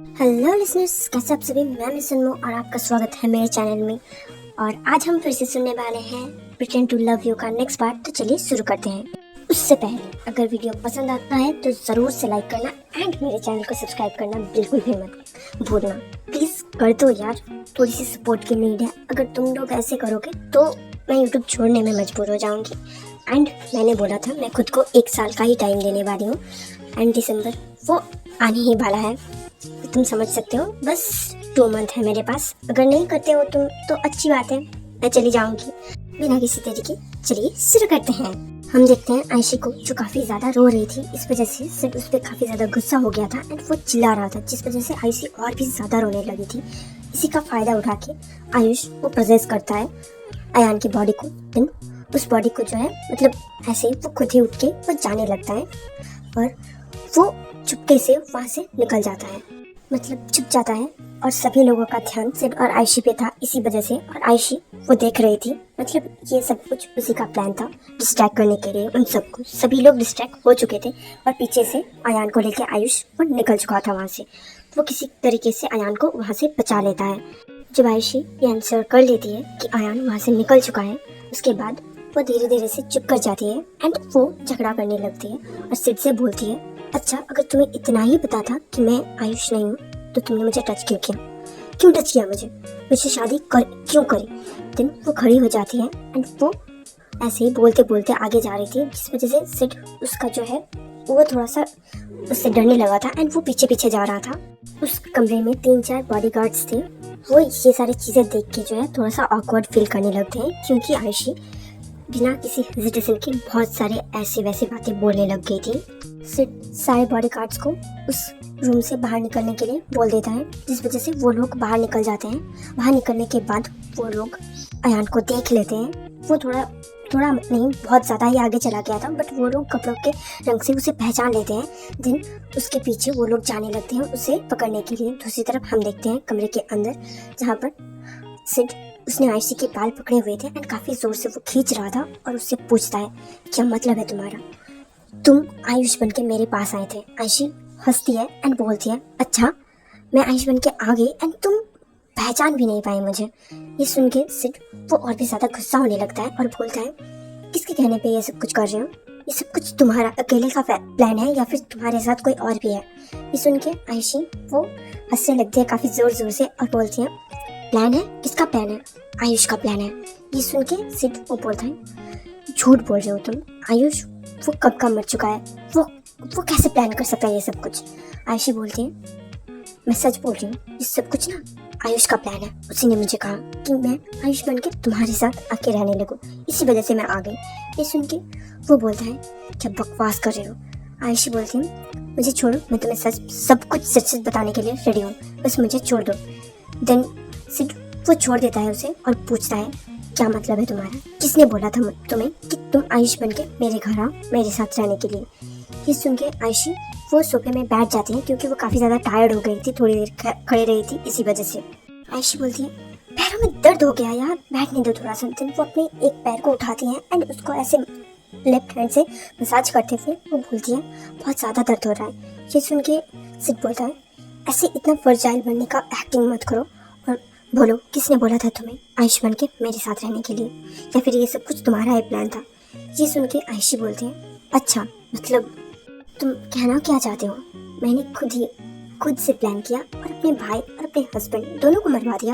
Hello listeners, कैसे आप सभी। मैं मिस अनमो और आपका स्वागत है मेरे चैनल में। और आज हम फिर से सुनने वाले हैं प्रिटेंड टू लव यू का नेक्स्ट पार्ट। तो चलिए शुरू करते हैं। उससे पहले अगर वीडियो पसंद आता है तो ज़रूर से लाइक करना एंड मेरे चैनल को सब्सक्राइब करना बिल्कुल भी मत भूलना। प्लीज़ कर दो यार, थोड़ी सी सपोर्ट की नीड है। अगर तुम लोग ऐसे करोगे तो मैं यूट्यूब छोड़ने में मजबूर हो जाऊँगी। एंड मैंने बोला था मैं खुद को 1 साल का ही टाइम देने वाली हूँ एंड दिसंबर वो आने ही वाला है। तुम समझ सकते हो, बस 2 मंथ है मेरे पास। अगर नहीं करते हो तुम तो अच्छी बात है, मैं चली जाऊंगी बिना किसी तरीके। चलिए शुरू करते हैं। हम देखते हैं आयशी को, जो काफी ज्यादा रो रही थी। इस वजह से सिर्फ उस पर काफी ज्यादा गुस्सा हो गया था एंड वो चिल्ला रहा था, जिस वजह से आयशी और भी ज्यादा रोने लगी थी। इसी का फायदा उठा के आयुष वो प्रोजेस करता है अयान की बॉडी को। देन उस बॉडी को जो है मतलब ऐसे वो खुद ही उठ के वो जाने लगता है और वो चुपके से वहाँ से निकल जाता है, मतलब छुप जाता है। और सभी लोगों का ध्यान सिर्फ और आयशी पे था इसी वजह से। और आयशी वो देख रही थी, मतलब ये सब कुछ उसी का प्लान था डिस्ट्रैक्ट करने के लिए उन सबको। सभी लोग डिस्ट्रैक्ट हो चुके थे और पीछे से अयान को लेकर आयुष वो निकल चुका था वहाँ से। वो किसी तरीके से अयान को वहाँ से बचा लेता है। जब आयशी ये आंसर कर लेती है कि अयान वहाँ से निकल चुका है, उसके बाद वो धीरे धीरे से चुप कर जाती है एंड वो झगड़ा करने लगती है और सिड से बोलती है, अच्छा अगर तुम्हें इतना ही पता था कि मैं आयुष नहीं हूँ तो तुमने मुझे टच क्यों किया? क्यों टच किया मुझे शादी क्यों करी? देन वो खड़ी हो जाती है एंड वो ऐसे ही बोलते बोलते आगे जा रही थी, जिस वजह से सिड उसका जो है वो थोड़ा सा उससे डरने लगा था एंड वो पीछे पीछे जा रहा था। उस कमरे में 3-4 बॉडीगार्ड्स थे। वो ये सारी चीज़ें देख के जो है थोड़ा सा ऑकवर्ड फील करने लगते हैं, क्योंकि आयशी बिना किसी हेजिटेशन के बहुत सारे ऐसे वैसे बातें बोलने लग गई थी। सिड सारे बॉडीगार्ड्स को उस रूम से बाहर निकलने के लिए बोल देता है, जिस वजह से वो लोग बाहर निकल जाते हैं। बाहर निकलने के बाद वो लोग अयान को देख लेते हैं। वो थोड़ा नहीं बहुत ज़्यादा ही आगे चला गया था, बट वो लोग कपड़ों के रंग से उसे पहचान लेते हैं। देन उसके पीछे वो लोग जाने लगते हैं उसे पकड़ने के लिए। दूसरी तरफ हम देखते हैं कमरे के अंदर, जहाँ पर सिड उसने आयशी के बाल पकड़े हुए थे एंड काफ़ी ज़ोर से वो खींच रहा था और उससे पूछता है, क्या मतलब है तुम्हारा? तुम आयुष बन के मेरे पास आए थे। आयशी हंसती है एंड बोलती है, अच्छा मैं आयुष बन के आ गई एंड तुम पहचान भी नहीं पाए मुझे। ये सुन के सिड वो और भी ज़्यादा गुस्सा होने लगता है और बोलता है, किसके कहने पे ये सब कुछ कर रहे हो? ये सब कुछ तुम्हारा अकेले का प्लान है या फिर तुम्हारे साथ कोई और भी है? ये सुन के आयशी वो हंसने लगती है काफ़ी ज़ोर ज़ोर से और बोलती है, प्लान है? किसका प्लान है? आयुष का प्लान है। ये सुन के सिड वो बोलता है, झूठ बोल रहे हो तुम। आयुष वो कब का मर चुका है, वो कैसे प्लान कर सकता है ये सब कुछ? आयशी बोलती है, मैं सच बोल रही हूँ, ये सब कुछ ना आयुष का प्लान है। उसी ने मुझे कहा कि मैं आयुष बन के तुम्हारे साथ आके रहने लगूँ, इसी वजह से मैं आ गई। ये सुन के वो बोलता है, क्या बकवास कर रहे हो? आयशी बोलती है, मुझे छोड़ो, मैं तुम्हें सब कुछ सच सच बताने के लिए रेडी हूँ, बस मुझे छोड़ दो। देन सिड वो छोड़ देता है उसे और पूछता है, क्या मतलब है तुम्हारा? किसने बोला था तुम्हें कि तुम आयुष बन के मेरे घर आओ मेरे साथ रहने के लिए? ये सुन के आयशी वो सोफे में बैठ जाती है, क्योंकि वो काफ़ी ज़्यादा टायर्ड हो गई थी, थोड़ी देर खड़ी रही थी इसी वजह से। आयशी बोलती है, पैरों में दर्द हो गया यार, बैठने दो थोड़ा सा। दिन वो अपने एक पैर को उठाती हैं एंड उसको ऐसे लेफ्ट हैंड से मसाज करते हुए वो बोलती है, बहुत ज़्यादा दर्द हो रहा है। ये सुन के सिड बोलता है, ऐसे इतना फर्जाइल बनने का एक्टिंग मत करो और बोलो किसने बोला था तुम्हें आयुष बन के मेरे साथ रहने के लिए, या फिर ये सब कुछ तुम्हारा ही प्लान था? ये सुन के आयशी बोलती है, अच्छा मतलब तुम कहना क्या चाहते हो? मैंने खुद से प्लान किया और अपने भाई और अपने हस्बैंड दोनों को मरवा दिया।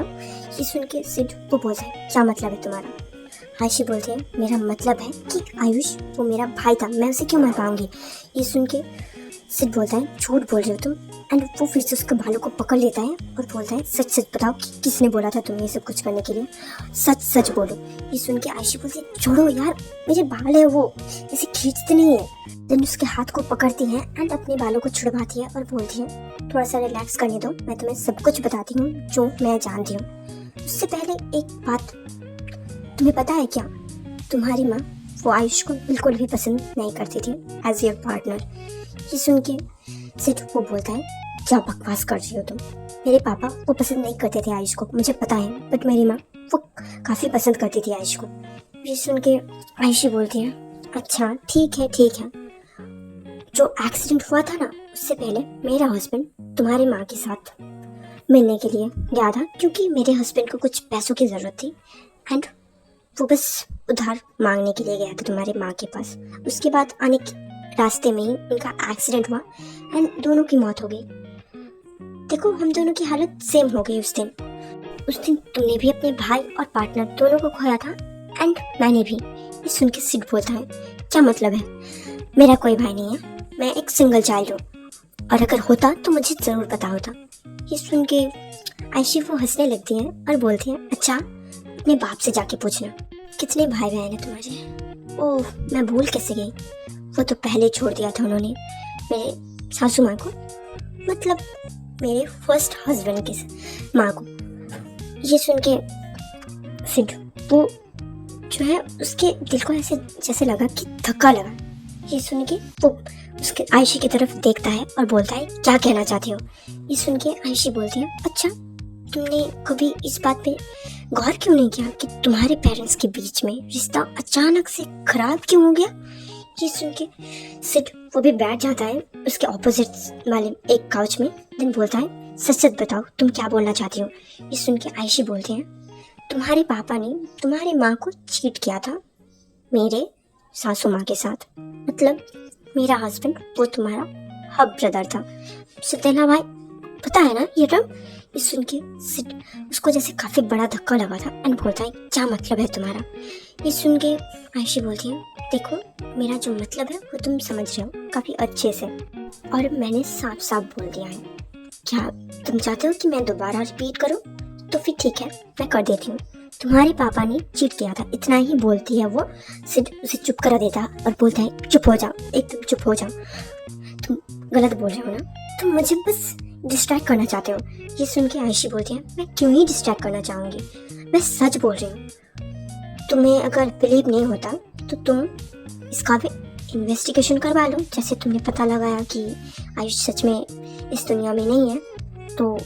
ये सुन के सिड वो बोलता है, क्या मतलब है तुम्हारा? आयशी बोलती है, मेरा मतलब है कि आयुष वो मेरा भाई था, मैं उसे क्यों मर पाऊंगी? ये सुन के सिड बोलता है, झूठ बोल रहे हो तुम। एंड वो फिर से उसके बालों को पकड़ लेता है और बोलता है, सच सच बताओ कि किसने बोला था तुम्हें ये सब कुछ करने के लिए? सच सच बोलो। ये सुन के आयशी बोलती है, छोड़ो यार, मेरे बाल है, वो ऐसे खींचते नहीं है। देन उसके हाथ को पकड़ती है एंड अपने बालों को छुड़वाती है और बोलती है, थोड़ा सा रिलैक्स करने दो, मैं तुम्हें सब कुछ बताती हूँ जो मैं जानती हूँ। उससे पहले एक बात, तुम्हें पता है क्या, तुम्हारी माँ वो आयुष को बिल्कुल भी पसंद नहीं करती थी एज योर पार्टनर। ये सुन के सिड वो बोलता है, क्या बकवास कर रही हो तुम? मेरे पापा वो पसंद नहीं करते थे आयुष को, मुझे पता है, बट मेरी माँ वो काफ़ी पसंद करती थी आयुष को। ये सुन के आयशी बोलती है, अच्छा ठीक है जो एक्सीडेंट हुआ था ना, उससे पहले मेरा हस्बैंड तुम्हारी माँ के साथ मिलने के लिए गया था, क्योंकि मेरे हस्बैंड को कुछ पैसों की ज़रूरत थी एंड वो बस उधार मांगने के लिए गया था तुम्हारी माँ के पास। उसके बाद आने के रास्ते में ही उनका एक्सीडेंट हुआ एंड दोनों की मौत हो गई। देखो, हम दोनों की हालत सेम हो गई उस दिन। तुमने भी अपने भाई और पार्टनर दोनों को खोया था एंड मैंने भी। ये सुन के सिड बोलता है, क्या मतलब है? मेरा कोई भाई नहीं है, मैं एक सिंगल चाइल्ड हूँ, और अगर होता तो मुझे ज़रूर पता होता। ये सुन के आयशी वो हंसने लगती है और बोलती है, अच्छा अपने बाप से जाके पूछना कितने भाई बहन हैं तुम्हारे। ओह, मैं भूल कैसे गई, वो तो पहले छोड़ दिया था उन्होंने मेरे सासू माँ को, मतलब मेरे फर्स्ट हस्बैंड की माँ को। ये सुन के फिर वो जो है उसके दिल को ऐसे जैसे लगा कि धक्का लगा। ये सुन के वो उसके आयशी की तरफ देखता है और बोलता है, क्या कहना चाहते हो? ये सुन के आयशी बोलती है, अच्छा तुमने कभी इस बात पे गौर क्यों नहीं किया कि तुम्हारे पेरेंट्स के बीच में रिश्ता अचानक से खराब क्यों हो गया? ये सुन के सिड वो भी बैठ जाता है उसके ऑपोजिट वाले एक काउच में, देन बोलता है, सच सच बताओ तुम क्या बोलना चाहती हो? ये सुन के आयशी बोलती है, तुम्हारे पापा ने तुम्हारी माँ को चीट किया था मेरे सासू माँ के साथ, मतलब मेरा हस्बैंड वो तुम्हारा हब ब्रदर था, सौतेला भाई, पता है ना ये टर्म? ये सुन के सिड उसको जैसे काफी बड़ा धक्का लगा था एंड बोलता है, क्या मतलब है तुम्हारा? ये सुन के आयशी बोलती है, देखो मेरा जो मतलब है वो तुम समझ रहे हो काफी अच्छे से, और मैंने साफ साफ बोल दिया है। क्या तुम चाहते हो कि मैं दोबारा रिपीट करूं? तो फिर ठीक है, मैं कर देती हूँ। तुम्हारे पापा ने चीट किया था, इतना ही बोलती है वो। सिड उसे चुप करा देता और बोलता है, चुप हो जाओ, एकदम चुप हो जाओ, तुम गलत बोल रहे हो ना, तुम मुझे बस डिस्ट्रैक्ट करना चाहते हो। ये सुन के आयशी बोलती है, मैं क्यों ही डिस्ट्रैक्ट करना चाहूँगी, मैं सच बोल रही हूँ। तुम्हें अगर बिलीव नहीं होता तो तुम इसका भी इन्वेस्टिगेशन करवा लो, जैसे तुमने पता लगाया कि आयुष सच में इस दुनिया में नहीं है, तो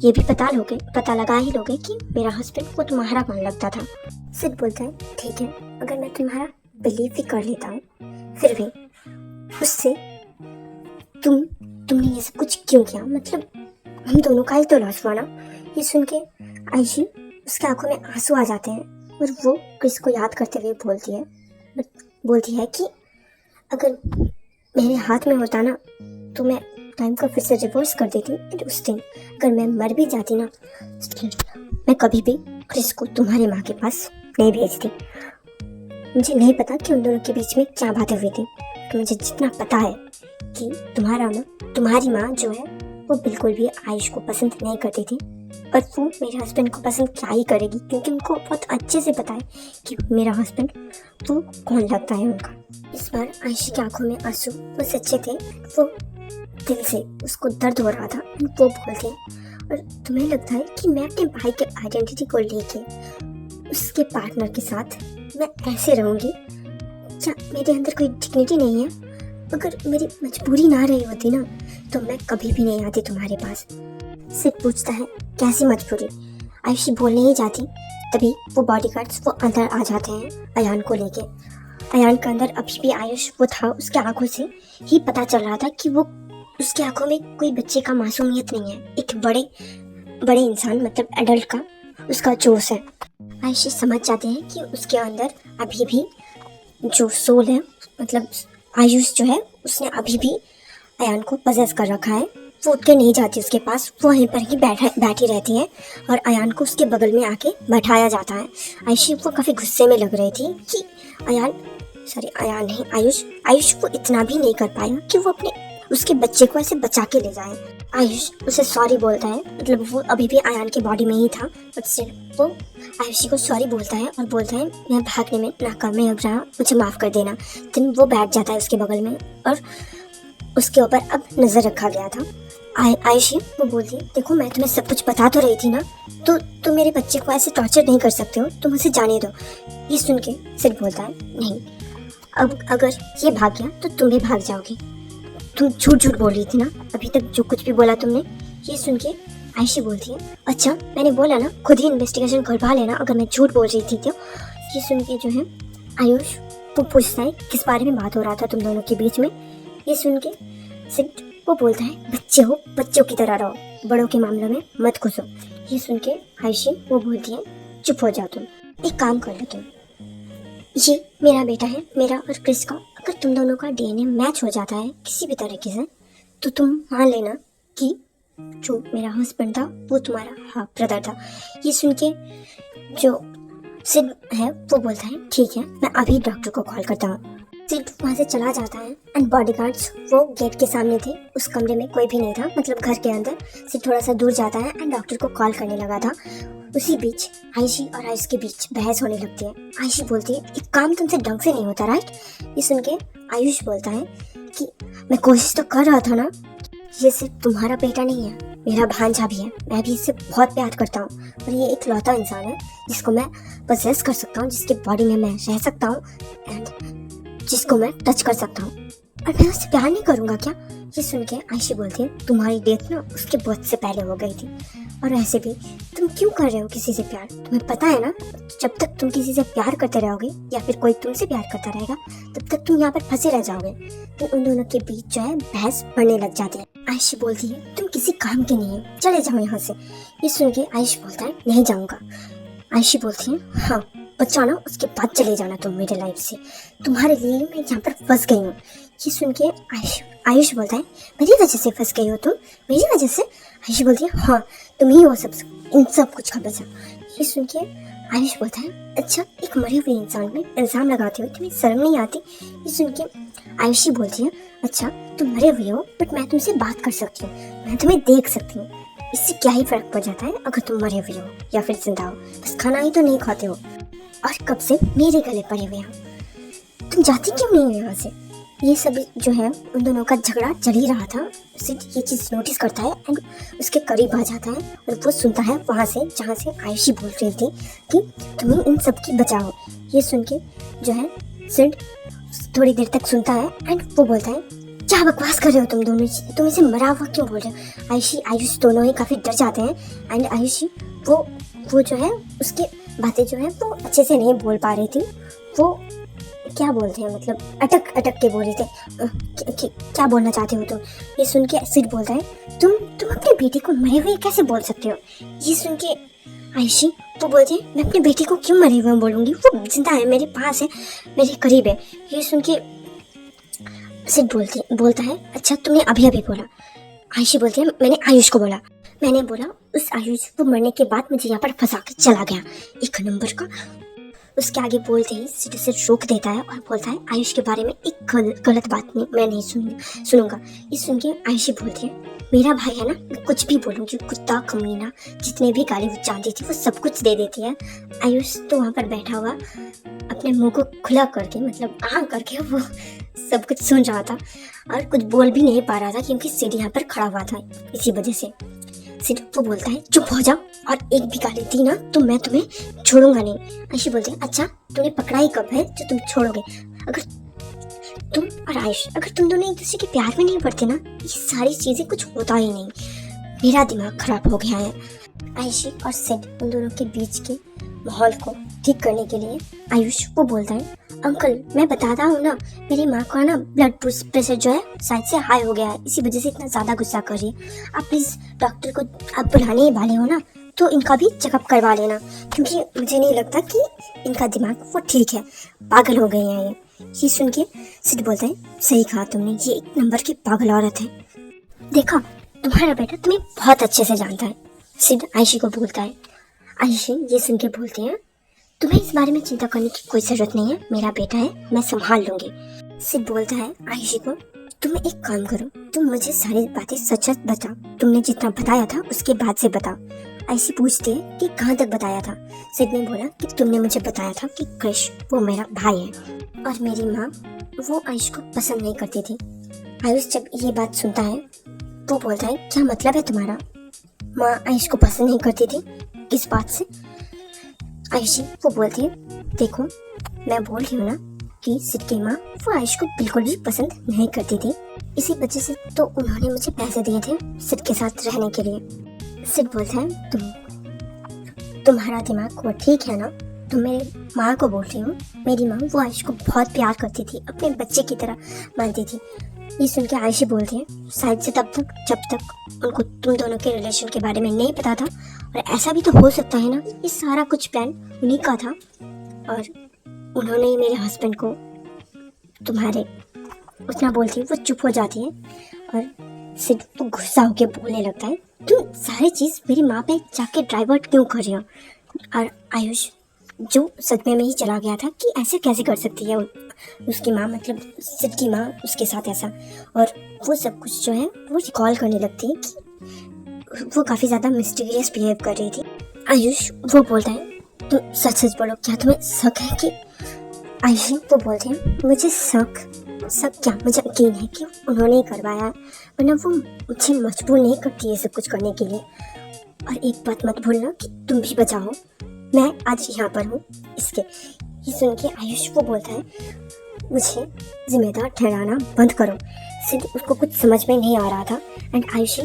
ये भी पता लगा ही लोगे कि मेरा हस्बैंड वो तुम्हारा कौन लगता था। सिड बोलता है, ठीक है, अगर मैं तुम्हारा बिलीव भी कर लेता हूँ, फिर भी उससे तुमने ये सब कुछ क्यों किया, मतलब हम दोनों का ही तो लॉस हुआ ना। ये सुन के आयशी उसके आंखों में आंसू आ जाते हैं और वो क्रिस को याद करते हुए बोलती है कि अगर मेरे हाथ में होता ना तो मैं टाइम को फिर से रिवर्स कर देती, और उस दिन अगर मैं मर भी जाती ना, मैं कभी भी क्रिस को तुम्हारी माँ के पास नहीं भेजती। मुझे नहीं पता कि उन दोनों के बीच में क्या बातें हुई थी, तो मुझे जितना पता है कि तुम्हारी माँ जो है वो बिल्कुल भी आयुष को पसंद नहीं करती थी, और वो मेरे हस्बैंड को पसंद क्या ही करेगी, क्योंकि उनको बहुत अच्छे से पता है कि मेरा हस्बैंड वो कौन लगता है उनका। इस बार आयशी की आंखों में आंसू वो सच्चे थे, वो दिल से उसको दर्द हो रहा था। वो बोलती है, और तुम्हें लगता है कि मैं अपने भाई के आइडेंटिटी को लेके उसके पार्टनर के साथ मैं ऐसे रहूँगी? क्या मेरे अंदर कोई डिग्निटी नहीं है? अगर मेरी मजबूरी ना रही होती ना तो मैं कभी भी नहीं आती तुम्हारे पास। सिड पूछता है, कैसी मजबूरी? आयुषी बोलने ही जाती, तभी वो बॉडीगार्ड्स वो अंदर आ जाते हैं अयान को लेके। अयान के अंदर अभी भी आयुष वो था, उसके आंखों से ही पता चल रहा था कि वो उसके आंखों में कोई बच्चे का मासूमियत नहीं है, एक बड़े इंसान मतलब एडल्ट का उसका जोश है। आयुषी समझ जाते हैं कि उसके अंदर अभी भी जो सोल है, मतलब आयुष जो है उसने अभी भी अयान को पजेस कर रखा है। वो उठ के नहीं जाती उसके पास, वो वहीं पर ही बैठी रहती है और अयान को उसके बगल में आके बैठाया जाता है। आयुषी वो काफ़ी गुस्से में लग रही थी कि आयुष वो इतना भी नहीं कर पाया कि वो उसके बच्चे को ऐसे बचा के ले जाए। आयुष उसे सॉरी बोलता है, मतलब वो अभी भी अयान के बॉडी में ही था, बट स्टिल वो आयुषी को सॉरी बोलता है और बोलता है, मैं भागने में नाकामयाब रहा, मुझे माफ़ कर देना। दिन वो बैठ जाता है उसके बगल में और उसके ऊपर अब नज़र रखा गया था। आयुषी वो बोलती है, देखो मैं तुम्हें सब कुछ बता तो रही थी ना, तो तुम मेरे बच्चे को ऐसे टॉर्चर नहीं कर सकते हो, तुम उसे जाने दो। ये सुन के सिड बोलता है, नहीं, अब अगर ये भाग गया तो तुम भी भाग जाओगी, तुम झूठ बोल रही थी ना अभी तक जो कुछ भी बोला तुमने। ये सुन के आयशी बोलती है, अच्छा मैंने बोला ना खुद ही इन्वेस्टिगेशन करवा लेना अगर मैं झूठ बोल रही थी तो। ये सुन के जो है आयुष वो पूछता है, किस बारे में बात हो रहा था तुम दोनों के बीच में? ये सुन के सिड वो बोलता है बच्चे हो, बच्चों की तरह रहो, बड़ों के मामलों में मत घुसो। ये सुन के आयशी वो बोलती है चुप हो जाओ तुम, एक काम कर लो तुम, ये मेरा बेटा है, मेरा और क्रिस का, अगर तुम दोनों का डीएनए मैच हो जाता है किसी भी तरीके से तो तुम मान लेना कि जो मेरा हस्बैंड था वो तुम्हारा हाफ ब्रदर था। ये सुन के जो सिड है वो बोलता है ठीक है, मैं अभी डॉक्टर को कॉल करता हूँ। सिड वहाँ से चला जाता है एंड बॉडीगार्ड्स वो गेट के सामने थे, उस कमरे में कोई भी नहीं था, मतलब घर के अंदर। सिड थोड़ा सा दूर जाता है एंड डॉक्टर को कॉल करने लगा था। उसी बीच आयशी और आयुष के बीच बहस होने लगती है। आयशी बोलती है एक काम तुमसे ढंग से नहीं होता राइट। ये सुन के आयुष बोलता है कि मैं कोशिश तो कर रहा था ना, ये सिर्फ तुम्हारा बेटा नहीं है, मेरा भांजा भी है, मैं भी इससे बहुत प्यार करता हूँ और ये एक लौता इंसान है जिसको मैं पजेस कर सकता हूँ, जिसके बॉडी में मैं रह सकता हूँ एंड जिसको मैं टच कर सकता हूँ, और मैं उससे प्यार नहीं करूँगा क्या। ये सुन के आयशी बोलती है तुम्हारी डेथ ना उसके बहुत से पहले हो गई थी, और ऐसे भी तुम क्यों कर रहे हो किसी से प्यार, तुम्हें पता है ना जब तक तुम किसी से प्यार करते रहोगे या फिर कोई तुमसे प्यार करता रहेगा तब तक तुम यहाँ पर फंसे रह जाओगे। तो उन दोनों के बीच जो है बहस बढ़ने लग जाती है। आयशी बोलती है तुम किसी काम के नहीं हो, चले जाओ यहाँ से। ये सुन के आयुष बोलता है नहीं जाऊँगा। आयशी बोलती है हाँ बचाना, उसके बाद चले जाना तुम मेरे लाइफ से, तुम्हारे लिए मैं यहाँ पर फंस गई हूँ। ये सुन के आयुष बोलता है मेरी वजह से फंस गई हो तुम, मेरी वजह से। आयुष बोलती है हाँ तुम ही हो सब इन सब कुछ का वजह। ये सुन के आयुष बोलता है अच्छा एक मरे हुए इंसान में इल्जाम लगाते हुए तुम्हें शर्म नहीं आती। ये सुन के आयुषी बोलती है अच्छा तुम मरे हुए हो बट मैं तुमसे बात कर सकती हूँ, मैं तुम्हें देख सकती हूँ, इससे क्या ही फर्क पड़ जाता है अगर तुम मरे हुए हो या फिर जिंदा हो, बस खाना ही तो नहीं खाते हो और कब से मेरे गले पड़े हुए हो, तुम जाती क्यों नहीं हो यहाँ से। ये सब जो है उन दोनों का झगड़ा चल ही रहा था। सिड ये चीज़ नोटिस करता है एंड उसके करीब आ जाता है और वो सुनता है वहाँ से जहाँ से आयशी बोल रही थी कि तुम्हें इन सब की बचाओ। ये सुन के जो है सिड थोड़ी देर तक सुनता है एंड वो बोलता है क्या बकवास कर रहे हो तुम दोनों, तुम इसे मरा हुआ क्यों बोल रहे हो। आयशी आयुष दोनों ही काफ़ी डर जाते हैं एंड आयुषी वो जो है उसकी बातें जो है वो अच्छे से नहीं बोल पा रही थी, वो क्या बोलते हैं मतलब अटक के बोल रहे थे क्या बोलना चाहते हो तुम। ये सुन के सिड बोलता है तुम अपने बेटे को मरे हुए कैसे बोल सकते हो। ये सुन के आयशी वो बोलती है मैं अपने बेटे को क्यों मरे हुए बोलूँगी, वो जिंदा है, मेरे पास है, मेरे करीब है। ये सुन के सिड बोलता है अच्छा तुमने अभी बोला। आयशी बोलती है मैंने आयुष को बोला, मैंने बोला उस आयुष को मरने के बाद मुझे यहाँ पर फंसा के चला गया एक नंबर का। उसके आगे बोलते ही सिड उसे रोक देता है और बोलता है आयुष के बारे में एक गलत बात नहीं मैं नहीं सुनूंगा। ये सुन के आयुषी बोलती है मेरा भाई है ना, मैं कुछ भी बोलूँगी, कुत्ता कमीना जितने भी गाली वो जानती थी वो सब कुछ दे देती है। आयुष तो वहाँ पर बैठा हुआ अपने मुंह को खुला करके मतलब करके वो सब कुछ सुन रहा था और कुछ बोल भी नहीं पा रहा था क्योंकि सिड यहाँ पर खड़ा हुआ था। इसी वजह से सिड वो बोलता है चुप हो जाओ और एक भी गाली दी ना तो मैं तुम्हें छोड़ूंगा नहीं। आयशी बोलती है अच्छा तुमने पकड़ाई कब है जो तुम छोड़ोगे, अगर तुम और आयुष अगर तुम दोनों एक दूसरे के प्यार में नहीं पड़ते ना ये सारी चीजें कुछ होता ही नहीं। मेरा दिमाग खराब हो गया है। आयशी और सिड उन दोनों के बीच के माहौल को ठीक करने के लिए आयुष वो बोलता है अंकल मैं बताता हूँ ना, मेरी माँ का ना ब्लड प्रेशर जो है शायद से हाई हो गया है, इसी वजह से इतना ज़्यादा गुस्सा कर रही है। आप प्लीज़ डॉक्टर को आप बुलाने ही वाले हो ना तो इनका भी चेकअप करवा लेना, क्योंकि मुझे नहीं लगता कि इनका दिमाग वो ठीक है, पागल हो गए हैं ये सुन के सिड बोलता है सही कहा तुमने, ये एक नंबर की पागल औरत है, देखा तुम्हारा बेटा तुम्हें बहुत अच्छे से जानता है। सिड आयशी को बोलता है। आयशी ये सुन के बोलती है तुम्हें इस बारे में चिंता करने की कोई जरूरत नहीं है, मेरा बेटा है, मैं संभाल लूंगी। सिड बोलता है आयशी को तुम एक काम करो, तुम मुझे सारी बातें सच बताओ, तुमने जितना बताया था उसके बाद से बताओ। आयशी पूछती है कि कहाँ तक बताया था। सिड ने बोला कि तुमने मुझे बताया था कि क्रिश वो मेरा भाई है और मेरी माँ वो आयुष को पसंद नहीं करती थी। आयुष जब ये बात सुनता है वो बोलता है क्या मतलब है तुम्हारा, माँ आयुष को पसंद नहीं करती थी, किस बात से। आयुषी वो बोलती है देखो मैं बोल रही हूँ ना कि सिड की माँ वो आयुष को बिल्कुल भी पसंद नहीं करती थी, इसी वजह से तो उन्होंने मुझे पैसे दिए थे सिड के साथ रहने के लिए। सिड बोलता है तुम्हारा दिमाग वो ठीक है ना, तुम मेरी माँ को बोल रही हो, मेरी माँ वो आयुष को बहुत प्यार करती थी, अपने बच्चे की तरह मानती थी, ये सुन के आयशी बोलती है शायद से तब तक जब तक उनको तुम दोनों के रिलेशन के बारे में नहीं पता था, और ऐसा भी तो हो सकता है ना, ये सारा कुछ प्लान उन्हीं का था और उन्होंने ही मेरे हस्बैंड को तुम्हारे उतना बोलती है। वो चुप हो जाती है और सिर्फ वो गुस्सा होकर बोलने लगता है, तुम सारी चीज़ मेरी माँ पे जाके डाइवर्ट क्यों कर रही हो। और आयुष जो सदमे में ही चला गया था कि ऐसे कैसे कर सकती है उसकी माँ, मतलब सिड की माँ उसके साथ ऐसा। और वो सब कुछ जो है वो रिकॉल करने लगती है कि वो काफ़ी ज़्यादा मिस्टीरियस बिहेव कर रही थी। आयुष वो बोलता है तुम सच सच बोलो, क्या तुम्हें शक है कि आयुषी वो बोलते हैं मुझे शक क्या, मुझे यकीन है कि उन्होंने ही करवाया, वरना वो मुझे मजबूर नहीं करती ये सब कुछ करने के लिए। और एक बात मत भूलना कि तुम भी बचाओ, मैं आज यहाँ पर हूँ इसके। ये सुन के आयुष वो बोलता है मुझे जिम्मेदार ठहराना बंद करो। सिद्ध उसको कुछ समझ में नहीं आ रहा था एंड आयुषी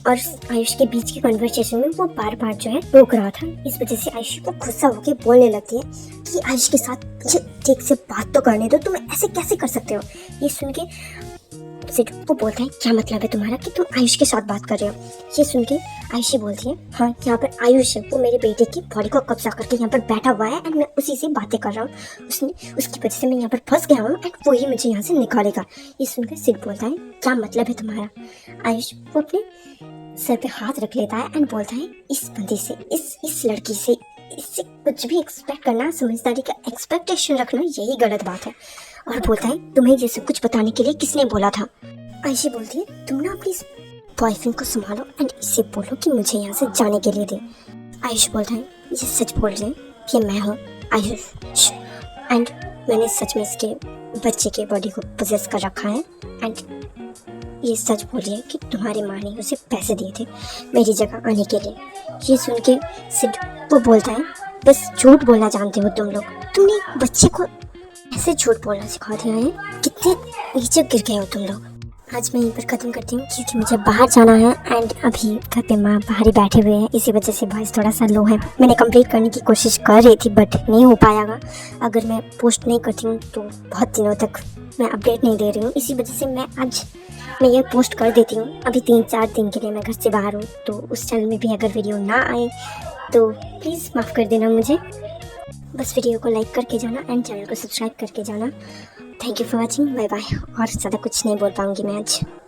और आयुष के बीच की कन्वर्सेशन में वो बार बार जो है रोक रहा था। इस वजह से आयुषी को गुस्सा होकर बोलने लगती है कि आयुष के साथ मुझे ठीक से बात तो करने दो, तुम ऐसे कैसे कर सकते हो। ये सुन के सिद्ध वो बोलता है क्या मतलब है तुम्हारा कि तुम आयुष के साथ बात कर रहे हो। ये सुन के आयुषी बोलती है हाँ यहाँ पर आयुष है, वो मेरे बेटे की बॉडी को कब्जा करके यहाँ पर बैठा हुआ है एंड मैं उसी से बातें कर रहा हूँ। उसकी वजह से मैं यहाँ पर फंस गया हूँ एंड वो ही मुझे यहाँ से निकालेगा। ये सुनकर सिद्ध बोलता है क्या मतलब है तुम्हारा। आयुष वो अपने सर पे हाथ रख लेता है एंड बोलता है इस बंदी से, इस लड़की से, इससे कुछ भी एक्सपेक्ट करना, समझदारी का एक्सपेक्टेशन रखना यही गलत बात है। और बोलता है तुम्हें ये सब कुछ बताने के लिए किसने बोला था। आयशी बोलती है तुम ना अपनी बॉयफ्रेंड को संभालो एंड इससे बोलो कि मुझे यहाँ से जाने के लिए दे। आयुष बोलता है ये सच बोल रहे हैं कि मैं हूँ आयुष एंड मैंने सच में इसके बच्चे के बॉडी को पोजेस कर रखा है एंड ये सच बोली है कि तुम्हारी माँ ने उसे पैसे दिए थे मेरी जगह आने के लिए। ये सुन के सिद्ध वो बोलता है बस झूठ बोलना जानते हो तुम लोग, तुमने बच्चे को ऐसे झूठ बोलना सिखा दिया है, कितने नीचे गिर गए हो तुम लोग। आज मैं यहीं पर ख़त्म करती हूँ क्योंकि मुझे बाहर जाना है एंड अभी घर पे माँ बाहर ही बैठे हुए हैं, इसी वजह से वॉइस थोड़ा सा लो है। मैंने कंप्लीट करने की कोशिश कर रही थी बट नहीं हो पाएगा। अगर मैं पोस्ट नहीं करती हूँ तो बहुत दिनों तक मैं अपडेट नहीं दे रही हूँ, इसी वजह से मैं ये पोस्ट कर देती हूँ। अभी 3-4 दिन के लिए मैं घर से बाहर हूँ, तो उस चैनल में भी अगर वीडियो ना आए तो प्लीज़ माफ़ कर देना मुझे। बस वीडियो को लाइक करके जाना एंड चैनल को सब्सक्राइब करके जाना। Thank you for watching, bye bye. और ज़्यादा कुछ नहीं बोल पाऊँगी मैं आज।